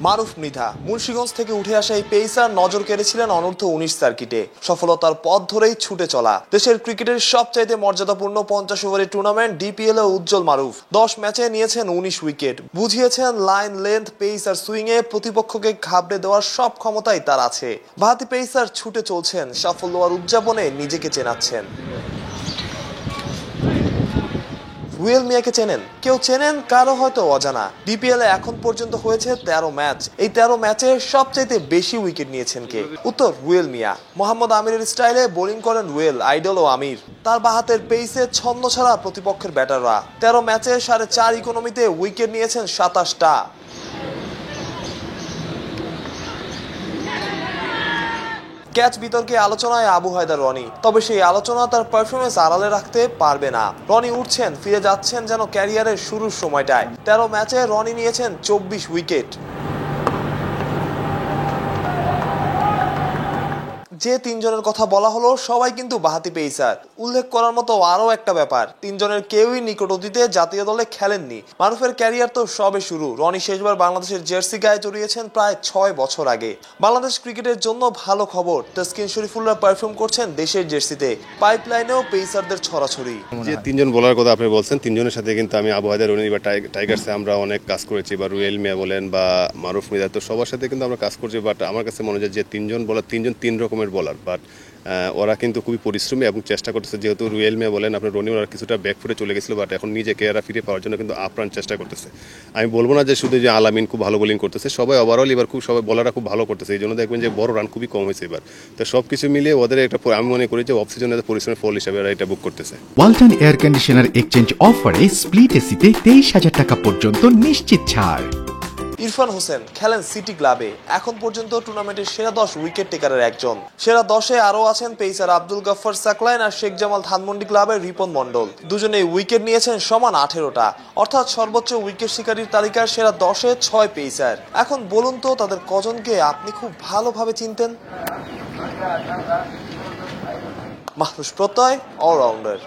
মারুফ মৃধা মুন্সিগঞ্জ থেকে উঠে আসা এই পেসার নজর কেড়েছিলেন অনূর্ধ্ব 19 সার্কিটে। সফলতার পথ ধরেই ছুটে চলা দেশের ক্রিকেটের সবচাইতে মর্যাদাপূর্ণ 50 ওভারের টুর্নামেন্ট ডিপিএল এ উজ্জ্বল মারুফ 10 ম্যাচে নিয়েছেন 19 উইকেট। বুঝিয়েছেন লাইন লেন্থ পেস আর সুইংয়ে প্রতিপক্ষকে ঘাবড়ে দেওয়ার সব ক্ষমতাই তার আছে। ভারতীয় পেসার ছুটে চলছেন, সাফল্য আর উদযাপনে নিজেকে চেনাচ্ছেন। রুয়েল মিয়াকে চেনেন? কেউ চেনেন, কারো হয়তো অজানা। ডিপিএল এ এখন পর্যন্ত হয়েছে 13 ম্যাচ। এই 13 ম্যাচে সবচাইতে বেশি উইকেট নিয়েছেন কে? উত্তর রুয়েল মিয়া। মোহাম্মদ আমিরের স্টাইলে বোলিং করেন রুয়েল, আইডল ও আমির। তার বাহাতের পেসে ছন্দ ছাড়া প্রতিপক্ষের ব্যাটাররা। 13 ম্যাচে 4.5 ইকোনমিতে উইকেট নিয়েছেন 27টা। ক্যাচ বিতর্কে আলোচনায় আবু হায়দার রনি, তবে সেই আলোচনা তার পারফরমেন্স আড়ালে রাখতে পারবে না। রনি উঠছেন, ফিরে যাচ্ছেন যেন ক্যারিয়ারের শুরুর সময়টায়। 13 ম্যাচে রনি নিয়েছেন 24 উইকেট। যে তিনজনের কথা বলা হলো সবাই কিন্তু বাহাতি পেসার। উল্লেখ করার মতো আরো একটা ব্যাপার, তিনজনের কেউই নিকট অতীতে জাতীয় দলে খেলেননি। মারুফের ক্যারিয়ার তো সবে শুরু। রনি শেষবার বাংলাদেশের জার্সি গায়ে জড়িয়েছেন প্রায় 6 বছর আগে। বাংলাদেশ ক্রিকেটের জন্য ভালো খবর, তাসকিন শরীফুলরা পারফর্ম করছেন দেশের জার্সিতে। পাইপলাইনেও পেসারদের ছড়াছড়ি। যে তিনজন বলার কথা আপনি বলছেন, তিনজনের সাথে কিন্তু আমি আবু হায়দার রনি বা টাইগার্সে আমরা অনেক কাজ করেছি, বা রুয়েল মিয়া বলেন বা মারুফ মৃধা, তো সবার সাথে কিন্তু আমরা কাজ করছি। বাট আমার কাছে মনে হয় যে তিনজন বলার, তিনজন তিন রকমের বলার, বাট ওরা কিন্তু খুবই পরিশ্রমী এবং চেষ্টা করতেছে। যেহেতু রুয়েল মিয়া বলেন আপনার রনি ওরা কিছুটা ব্যাক ফুটে চলে গেছিল, বাট এখন নিজেকে এরা ফিরে পাওয়ার জন্য কিন্তু আপ্রাণ চেষ্টা করতেছে। আমি বলবো না যে শুধু যে আলামিন খুব ভালো বোলিং করতেছে, সবাই ওভারঅল এবার খুব সবাই বলাররা খুব ভালো করতেছে। এই জন্য দেখবেন যে বড় রান খুবই কম হয়েছে এবার। তো সব কিছু মিলিয়ে ওদের একটা, আমি মনে করি যে অফ সিজনে পরিশ্রমের ফল হিসাবে এরা এটা বুক করতেছে। ওয়ালটন এয়ার কন্ডিশনার এক্সচেঞ্জ অফারে স্প্লিট এসিতে 23,000 টাকা পর্যন্ত নিশ্চিত ছাড়। ইরফান হোসেন খেলেন সিটি ক্লাবে, এখন পর্যন্ত টুর্নামেন্টের সেরা 10 উইকেট টেকারের একজন। সেরা 10-এ আরও আছেন পেসার আব্দুল গাফফার সাকলাইন আর শেখ জামাল ধানমন্ডি ক্লাবের রিপন মন্ডল। দুজনেই উইকেট নিয়েছেন সমান 18টা, অর্থাৎ সর্বোচ্চ উইকেট শিকারীর তালিকার সেরা 10-এ 6 পেসার। এখন বলুন তো তাদের কজনকে আপনি খুব ভালোভাবে চিনতেন? মাহফুজ প্রত্যয় অলরাউন্ডার।